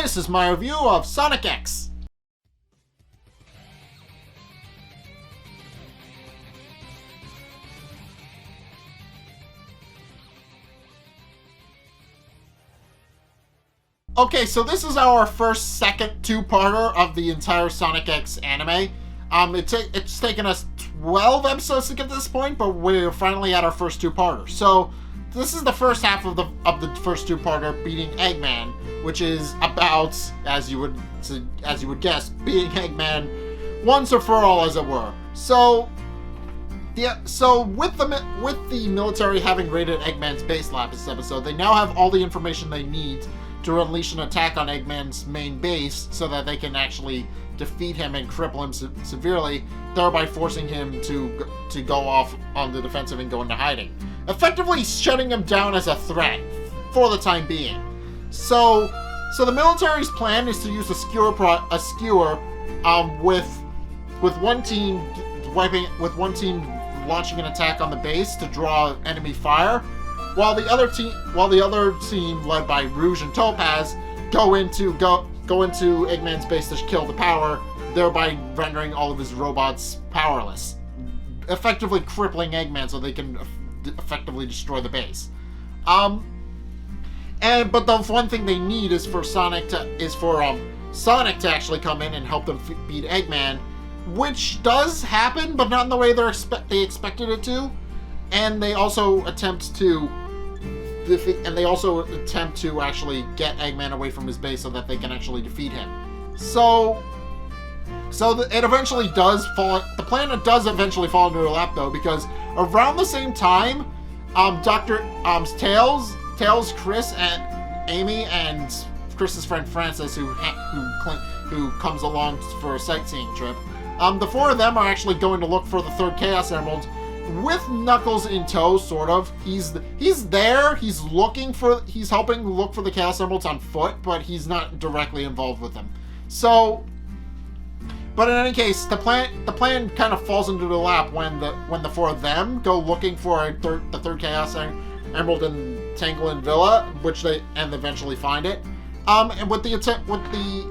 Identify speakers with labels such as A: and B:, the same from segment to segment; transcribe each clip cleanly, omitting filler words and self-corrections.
A: This is my review of Sonic X. Okay, so this is our second two-parter of the entire Sonic X anime. It's taken us 12 episodes to get to this point, but we're finally at our first two-parter. So this is the first half of the first two-parter, beating Eggman, which is about, as you would guess, beating Eggman once or for all, as it were. So with the military having raided Eggman's base last episode, they now have all the information they need to unleash an attack on Eggman's main base so that they can actually defeat him and cripple him severely, thereby forcing him to go off on the defensive and go into hiding, effectively shutting him down as a threat for the time being. So the military's plan is to use a skewer with one team launching an attack on the base to draw enemy fire, while the other team led by Rouge and Topaz go into Eggman's base to kill the power, thereby rendering all of his robots powerless, effectively crippling Eggman so they can effectively destroy the base. But the one thing they need is for Sonic to actually come in and help them beat Eggman, which does happen, but not in the way they expected it to. And they also attempt to actually get Eggman away from his base so that they can actually defeat him. It eventually does fall. The plan does eventually fall into their lap, though, because around the same time, Tails, Chris, and Amy, and Chris's friend Francis, who comes along for a sightseeing trip, the four of them are actually going to look for the third Chaos Emerald, with Knuckles in tow, sort of. He's there, he's helping look for the Chaos Emeralds on foot, but he's not directly involved with them. But in any case, the plan kind of falls into the lap when the four of them go looking for the third Chaos Emerald in Tanglin Villa, which they eventually find it, and with the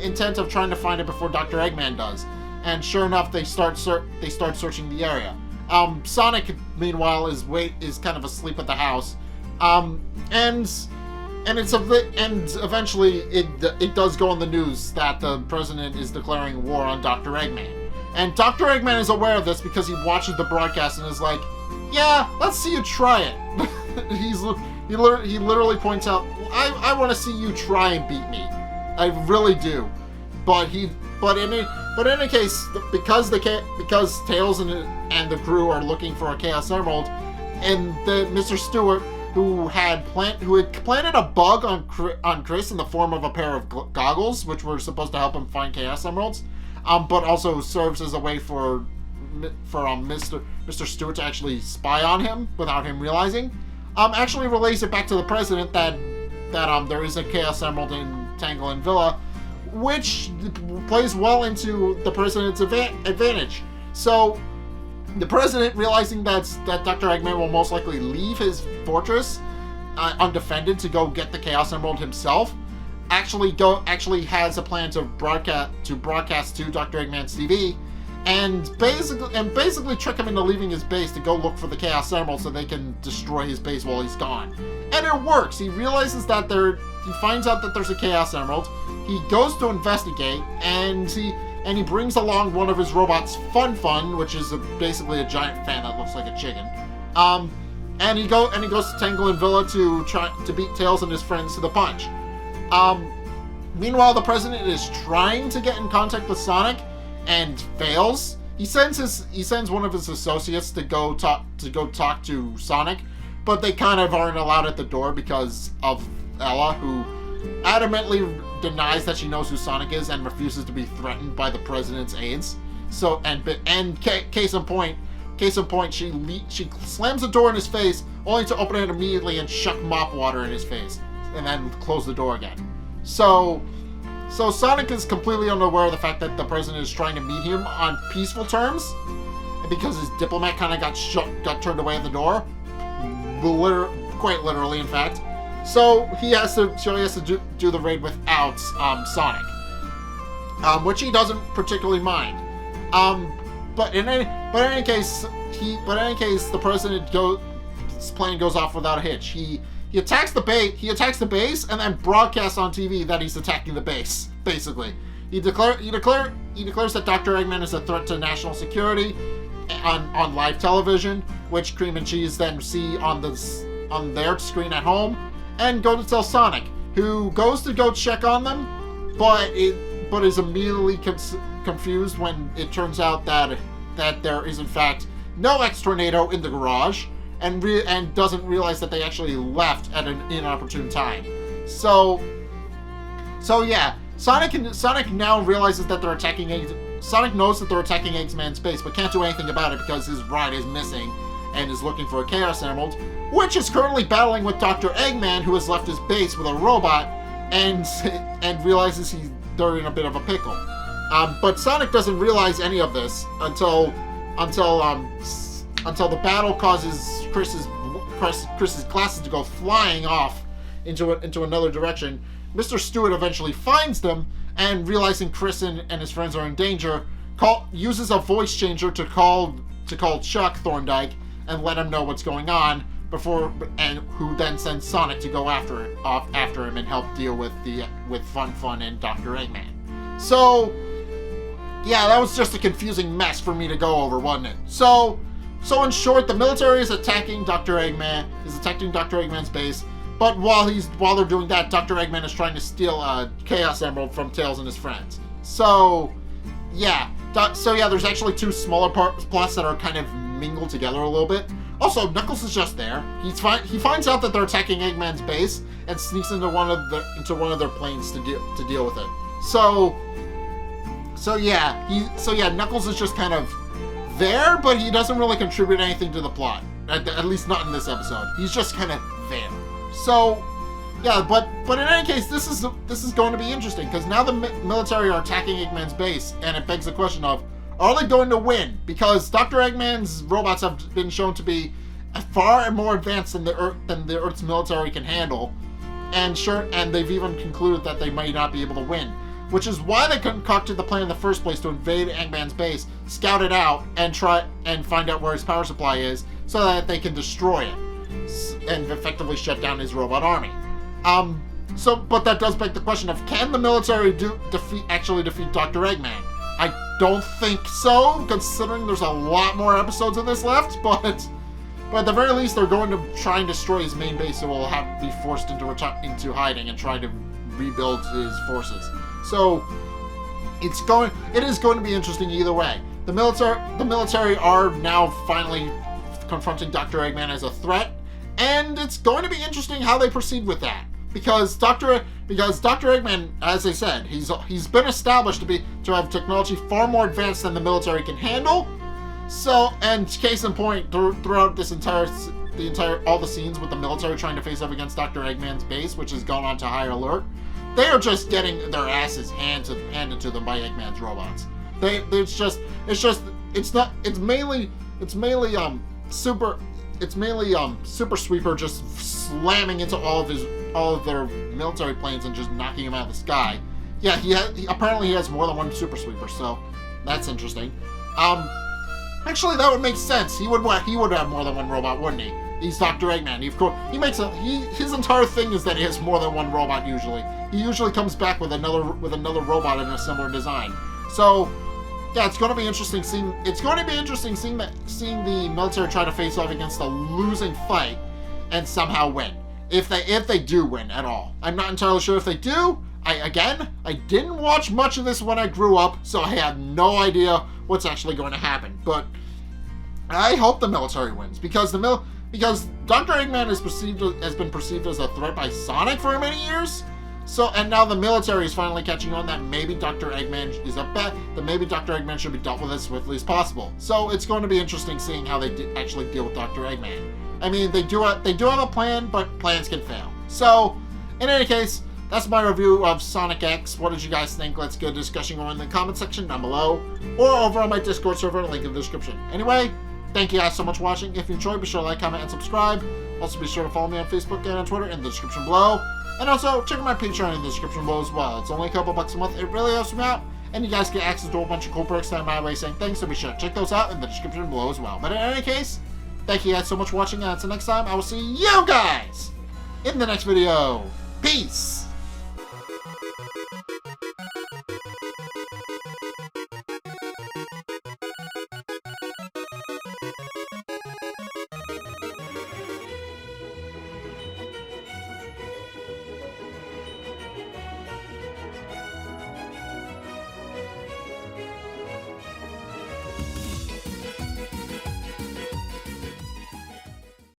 A: intent of trying to find it before Dr. Eggman does. And sure enough, they start searching the area. Sonic, meanwhile, is kind of asleep at the house, and eventually it does go on the news that the president is declaring war on Dr. Eggman, and Dr. Eggman is aware of this because he watches the broadcast and is like, "Yeah, let's see you try it." He literally points out, "I want to see you try and beat me. I really do." But in any case, because Tails and the crew are looking for a Chaos Emerald, and Mr. Stewart, who had planted a bug on Chris in the form of a pair of goggles, which were supposed to help him find Chaos Emeralds, but also serves as a way for Mr. Stewart to actually spy on him without him realizing, actually relays it back to the president that there is a Chaos Emerald in Tanglin Villa, which plays well into the president's advantage. So the president, realizing that Dr. Eggman will most likely leave his fortress undefended to go get the Chaos Emerald himself, actually has a plan to broadcast to Dr. Eggman's TV and basically trick him into leaving his base to go look for the Chaos Emerald so they can destroy his base while he's gone. And it works. He realizes that he finds out that there's a Chaos Emerald. He goes to investigate, and he brings along one of his robots, Fun, which is basically a giant fan that looks like a chicken. And he goes to Tanglin Villa to try to beat Tails and his friends to the punch. Meanwhile, the president is trying to get in contact with Sonic and fails. He sends one of his associates to go talk to Sonic, but they kind of aren't allowed at the door because of Ella, who adamantly denies that she knows who Sonic is and refuses to be threatened by the president's aides. Case in point, she slams the door in his face, only to open it immediately and chuck mop water in his face, and then close the door again. So Sonic is completely unaware of the fact that the president is trying to meet him on peaceful terms, because his diplomat kind of got turned away at the door, quite literally, in fact. So he has to do the raid without Sonic, which he doesn't particularly mind. But in any case, the president's plane goes off without a hitch. He attacks the base, and then broadcasts on TV that he's attacking the base. Basically, he declares that Dr. Eggman is a threat to national security on live television, which Cream and Cheese then see on their screen at home, and go to tell Sonic, who goes to go check on them, but is immediately confused when it turns out that there is in fact no X-Tornado in the garage, and doesn't realize that they actually left at an inopportune time. So yeah, Sonic now realizes that they're attacking Sonic knows that they're attacking Eggman's base, but can't do anything about it because his ride is missing and is looking for a Chaos Emerald, which is currently battling with Dr. Eggman, who has left his base with a robot, and realizes they're in a bit of a pickle. But Sonic doesn't realize any of this until the battle causes Chris's glasses to go flying off into another direction. Mr. Stewart eventually finds them, and realizing Chris and his friends are in danger, uses a voice changer to call Chuck Thorndike and let him know what's going on who then sends Sonic to go after him and help deal with Fun and Dr. Eggman. So yeah, that was just a confusing mess for me to go over, wasn't it? So in short, the military is attacking Dr. Eggman's base, but while they're doing that, Dr. Eggman is trying to steal a Chaos Emerald from Tails and his friends. So yeah, there's actually two smaller plots that are kind of mingled together a little bit. Also, Knuckles is just there. He finds out that they're attacking Eggman's base and sneaks into one of their planes to deal with it. So yeah, Knuckles is just kind of there, but he doesn't really contribute anything to the plot. At least not in this episode. He's just kind of there. So yeah, but in any case, this is going to be interesting because now the military are attacking Eggman's base, and it begs the question of, are they going to win? Because Dr. Eggman's robots have been shown to be far more advanced than the Earth's military can handle, and they've even concluded that they might not be able to win. Which is why they concocted the plan in the first place to invade Eggman's base, scout it out, and try and find out where his power supply is, so that they can destroy it and effectively shut down his robot army. But that does beg the question of, can the military actually defeat Dr. Eggman? I don't think so, considering there's a lot more episodes of this left, but at the very least, they're going to try and destroy his main base, so we'll be forced into hiding and try to rebuild his forces. So it is going to be interesting either way. The military are now finally confronting Dr. Eggman as a threat, and it's going to be interesting how they proceed with that. Because Dr. Eggman, as I said, he's been established to have technology far more advanced than the military can handle. So, and case in point, throughout this all the scenes with the military trying to face up against Dr. Eggman's base, which has gone on to high alert, they are just getting their asses handed to them by Eggman's robots. It's mainly Super Sweeper just slamming into all of their military planes and just knocking them out of the sky. Yeah, apparently he has more than one Super Sweeper, so that's interesting. Actually, that would make sense. He would have more than one robot, wouldn't he? He's Dr. Eggman. His entire thing is that he has more than one robot usually. He usually comes back with another robot in a similar design. So yeah, it's going to be interesting seeing the military try to face off against a losing fight and somehow win. If they do win at all. I'm not entirely sure if they do. I didn't watch much of this when I grew up, so I have no idea what's actually going to happen. But I hope the military wins because Dr. Eggman has been perceived as a threat by Sonic for many years. So, and now the military is finally catching on that maybe Dr. Eggman should be dealt with as swiftly as possible. So it's going to be interesting seeing how they actually deal with Dr. Eggman. I mean, they do have a plan, but plans can fail. So, in any case, that's my review of Sonic X. What did you guys think? Let's get a discussion going in the comment section down below, or over on my Discord server, link in the description. Anyway, thank you guys so much for watching. If you enjoyed, be sure to like, comment, and subscribe. Also, be sure to follow me on Facebook and on Twitter in the description below. And also, check out my Patreon in the description below as well. It's only a couple bucks a month. It really helps me out. And you guys get access to a bunch of cool perks that I'm my way saying thanks, so be sure to check those out in the description below as well. But in any case, thank you guys so much for watching, and until next time, I will see you guys in the next video. Peace!